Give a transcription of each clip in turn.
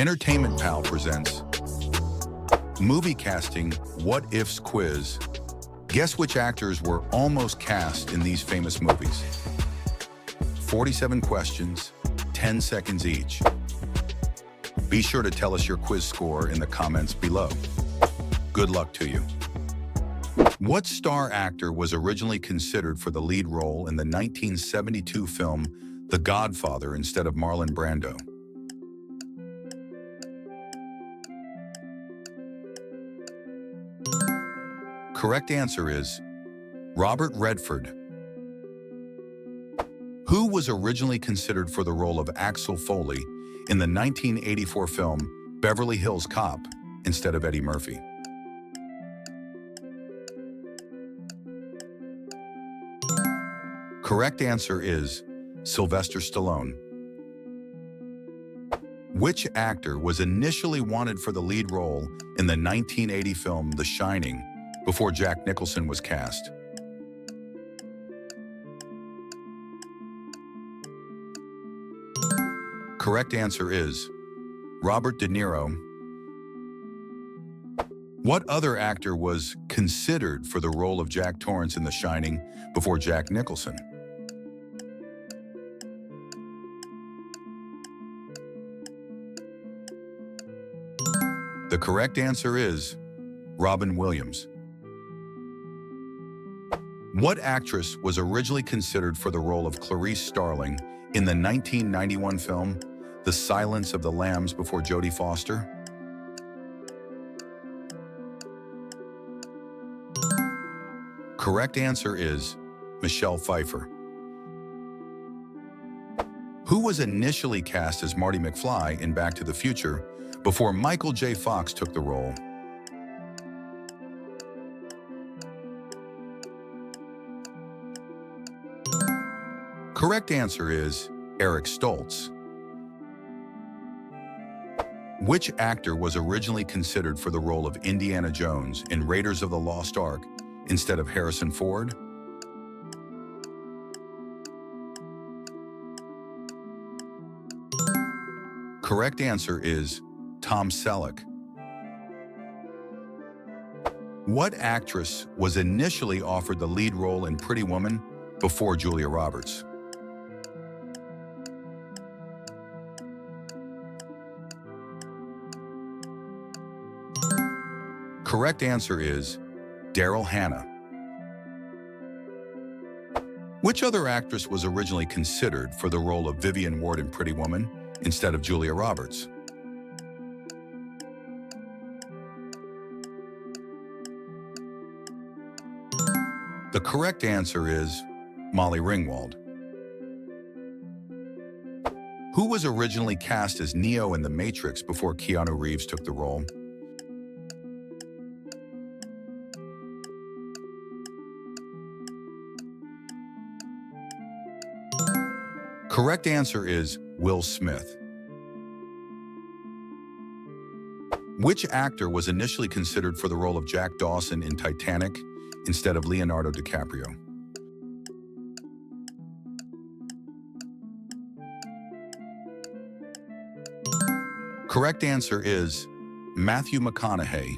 Entertainment Pal presents Movie Casting What-Ifs Quiz. Guess which actors were almost cast in these famous movies? 47 questions, 10 seconds each. Be sure to tell us your quiz score in the comments below. Good luck to you. What star actor was originally considered for the lead role in the 1972 film The Godfather instead of Marlon Brando? Correct answer is Robert Redford. Who was originally considered for the role of Axel Foley in the 1984 film Beverly Hills Cop instead of Eddie Murphy? Correct answer is Sylvester Stallone. Which actor was initially wanted for the lead role in the 1980 film The Shining before Jack Nicholson was cast? Correct answer is Robert De Niro. What other actor was considered for the role of Jack Torrance in The Shining before Jack Nicholson? The correct answer is Robin Williams. What actress was originally considered for the role of Clarice Starling in the 1991 film The Silence of the Lambs before Jodie Foster? Correct answer is Michelle Pfeiffer. Who was initially cast as Marty McFly in Back to the Future before Michael J. Fox took the role? Correct answer is Eric Stoltz. Which actor was originally considered for the role of Indiana Jones in Raiders of the Lost Ark instead of Harrison Ford? Correct answer is Tom Selleck. What actress was initially offered the lead role in Pretty Woman before Julia Roberts? Correct answer is Daryl Hannah. Which other actress was originally considered for the role of Vivian Ward in Pretty Woman instead of Julia Roberts? The correct answer is Molly Ringwald. Who was originally cast as Neo in The Matrix before Keanu Reeves took the role? Correct answer is Will Smith. Which actor was initially considered for the role of Jack Dawson in Titanic instead of Leonardo DiCaprio? Correct answer is Matthew McConaughey.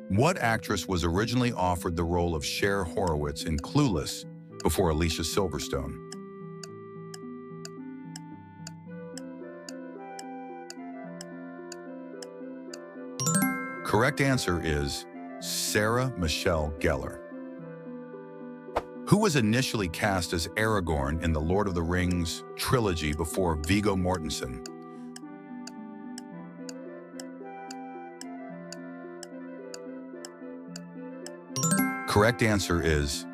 What actress was originally offered the role of Cher Horowitz in Clueless before Alicia Silverstone? Correct answer is Sarah Michelle Gellar. Who was initially cast as Aragorn in the Lord of the Rings trilogy before Viggo Mortensen? Correct answer is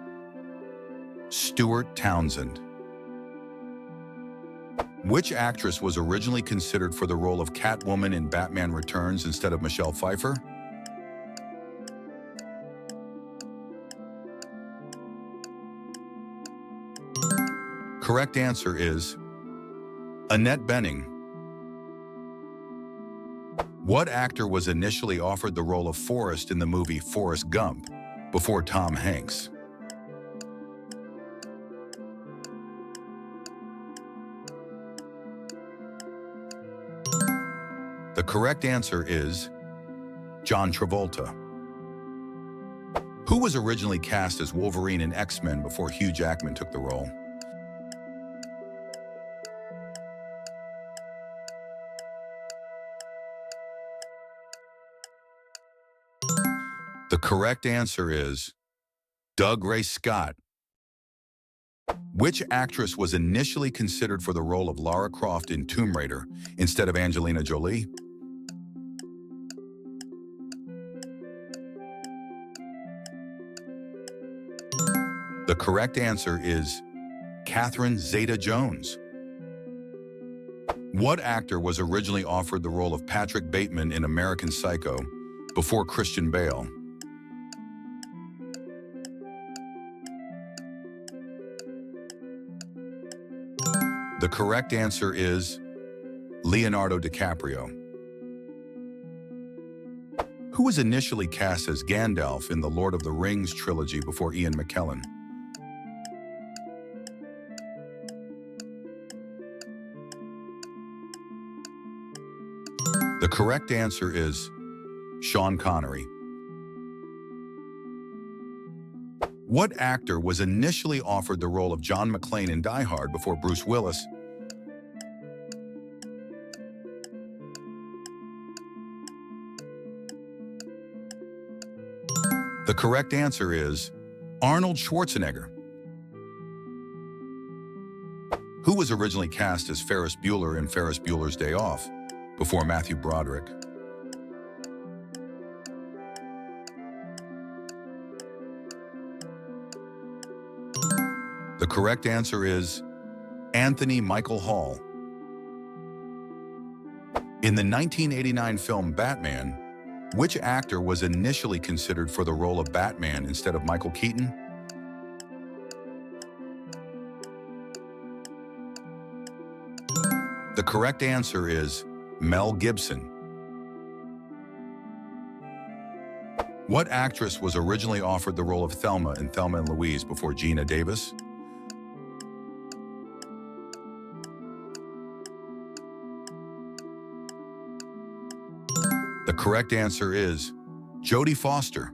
Stuart Townsend. Which actress was originally considered for the role of Catwoman in Batman Returns instead of Michelle Pfeiffer? Correct answer is Annette Bening. What actor was initially offered the role of Forrest in the movie Forrest Gump before Tom Hanks? The correct answer is John Travolta. Who was originally cast as Wolverine in X-Men before Hugh Jackman took the role? The correct answer is Doug Ray Scott. Which actress was initially considered for the role of Lara Croft in Tomb Raider instead of Angelina Jolie? The correct answer is Catherine Zeta-Jones. What actor was originally offered the role of Patrick Bateman in American Psycho before Christian Bale? The correct answer is Leonardo DiCaprio. Who was initially cast as Gandalf in the Lord of the Rings trilogy before Ian McKellen? The correct answer is Sean Connery. What actor was initially offered the role of John McClane in Die Hard before Bruce Willis? The correct answer is Arnold Schwarzenegger. Who was originally cast as Ferris Bueller in Ferris Bueller's Day Off before Matthew Broderick? The correct answer is Anthony Michael Hall. In the 1989 film Batman, which actor was initially considered for the role of Batman instead of Michael Keaton? The correct answer is Mel Gibson. What actress was originally offered the role of Thelma in Thelma and Louise before Geena Davis? The correct answer is Jodie Foster.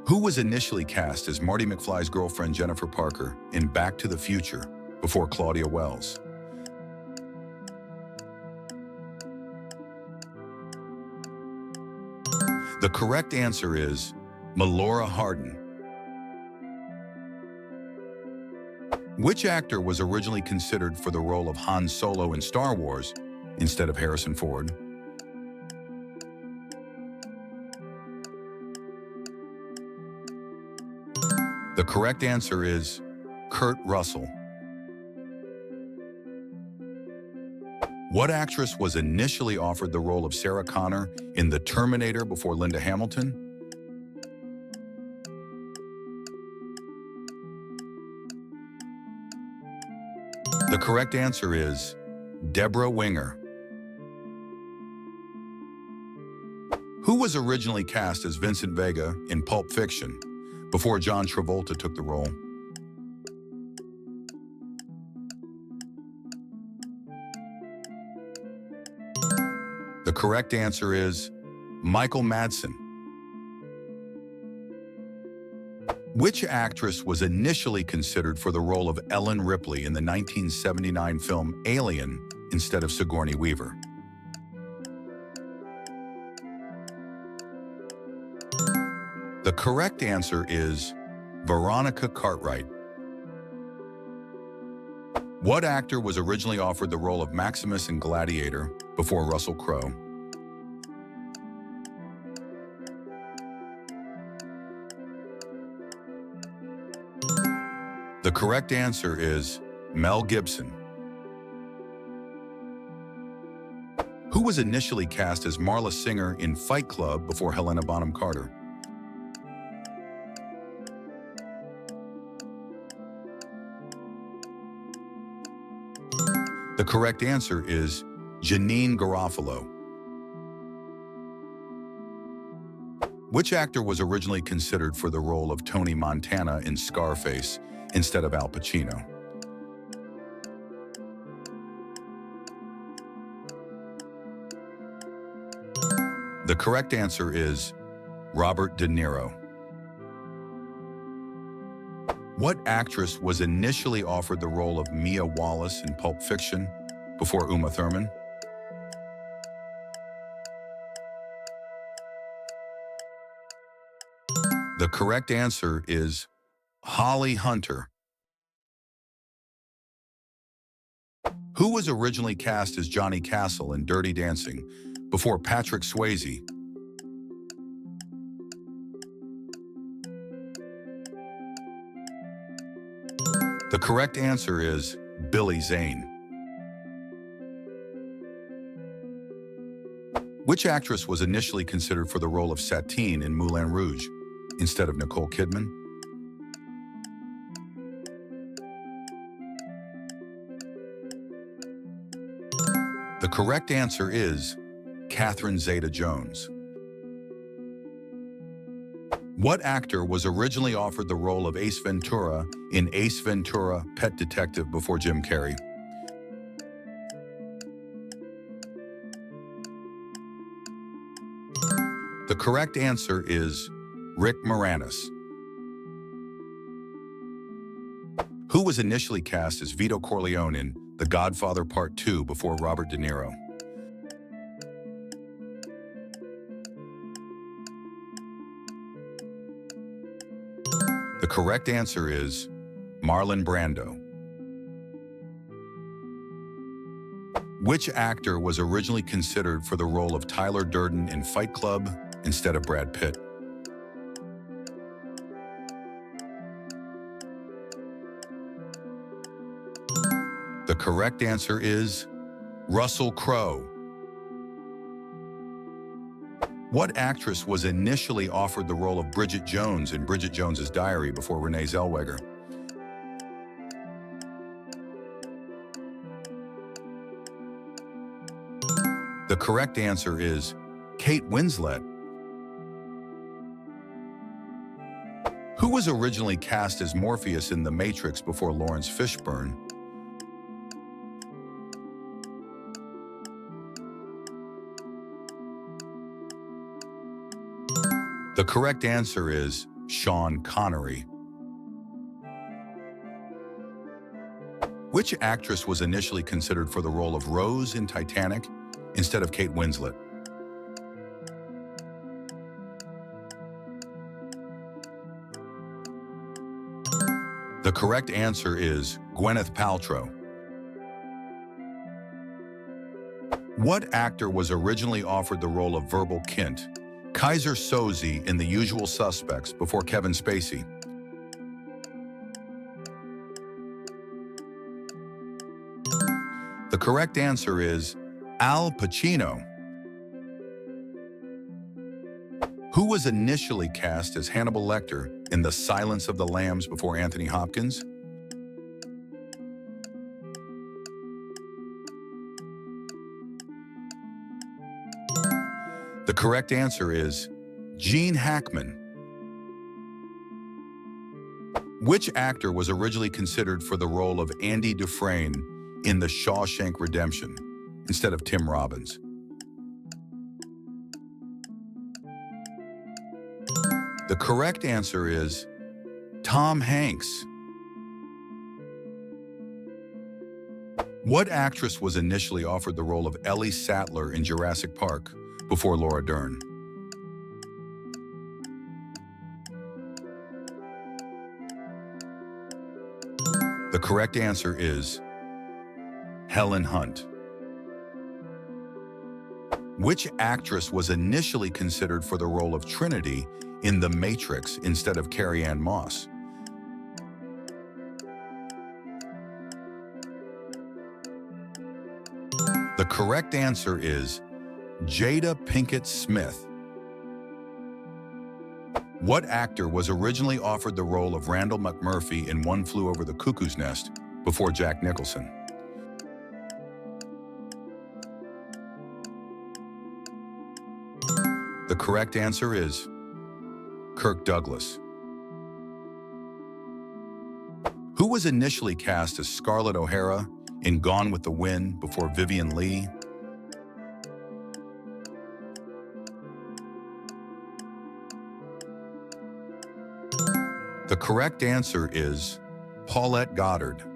Who was initially cast as Marty McFly's girlfriend Jennifer Parker in Back to the Future before Claudia Wells? The correct answer is Melora Hardin. Which actor was originally considered for the role of Han Solo in Star Wars instead of Harrison Ford? The correct answer is Kurt Russell. What actress was initially offered the role of Sarah Connor in The Terminator before Linda Hamilton? The correct answer is Deborah Winger. Who was originally cast as Vincent Vega in Pulp Fiction before John Travolta took the role? The correct answer is Michael Madsen. Which actress was initially considered for the role of Ellen Ripley in the 1979 film Alien instead of Sigourney Weaver? The correct answer is Veronica Cartwright. What actor was originally offered the role of Maximus in Gladiator before Russell Crowe? The correct answer is Mel Gibson. Who was initially cast as Marla Singer in Fight Club before Helena Bonham Carter? The correct answer is Janine Garofalo. Which actor was originally considered for the role of Tony Montana in Scarface instead of Al Pacino? The correct answer is Robert De Niro. What actress was initially offered the role of Mia Wallace in Pulp Fiction before Uma Thurman? The correct answer is Holly Hunter. Who was originally cast as Johnny Castle in Dirty Dancing before Patrick Swayze? The correct answer is Billy Zane. Which actress was initially considered for the role of Satine in Moulin Rouge instead of Nicole Kidman? The correct answer is Catherine Zeta-Jones. What actor was originally offered the role of Ace Ventura in Ace Ventura: Pet Detective before Jim Carrey? The correct answer is Rick Moranis. Who was initially cast as Vito Corleone in The Godfather Part 2 before Robert De Niro? The correct answer is Marlon Brando. Which actor was originally considered for the role of Tyler Durden in Fight Club instead of Brad Pitt? The correct answer is Russell Crowe. What actress was initially offered the role of Bridget Jones in Bridget Jones's Diary before Renee Zellweger? The correct answer is Kate Winslet. Who was originally cast as Morpheus in The Matrix before Lawrence Fishburne? The correct answer is Sean Connery. Which actress was initially considered for the role of Rose in Titanic instead of Kate Winslet? The correct answer is Gwyneth Paltrow. What actor was originally offered the role of Verbal Kint, Kaiser Soze in The Usual Suspects before Kevin Spacey? The correct answer is Al Pacino. Who was initially cast as Hannibal Lecter in The Silence of the Lambs before Anthony Hopkins? The correct answer is Gene Hackman. Which actor was originally considered for the role of Andy Dufresne in The Shawshank Redemption instead of Tim Robbins? The correct answer is Tom Hanks. What actress was initially offered the role of Ellie Sattler in Jurassic Park before Laura Dern? The correct answer is Helen Hunt. Which actress was initially considered for the role of Trinity in The Matrix instead of Carrie-Anne Moss? The correct answer is Jada Pinkett Smith. What actor was originally offered the role of Randall McMurphy in One Flew Over the Cuckoo's Nest before Jack Nicholson? The correct answer is Kirk Douglas. Who was initially cast as Scarlett O'Hara in Gone with the Wind before Vivien Leigh? The correct answer is Paulette Goddard.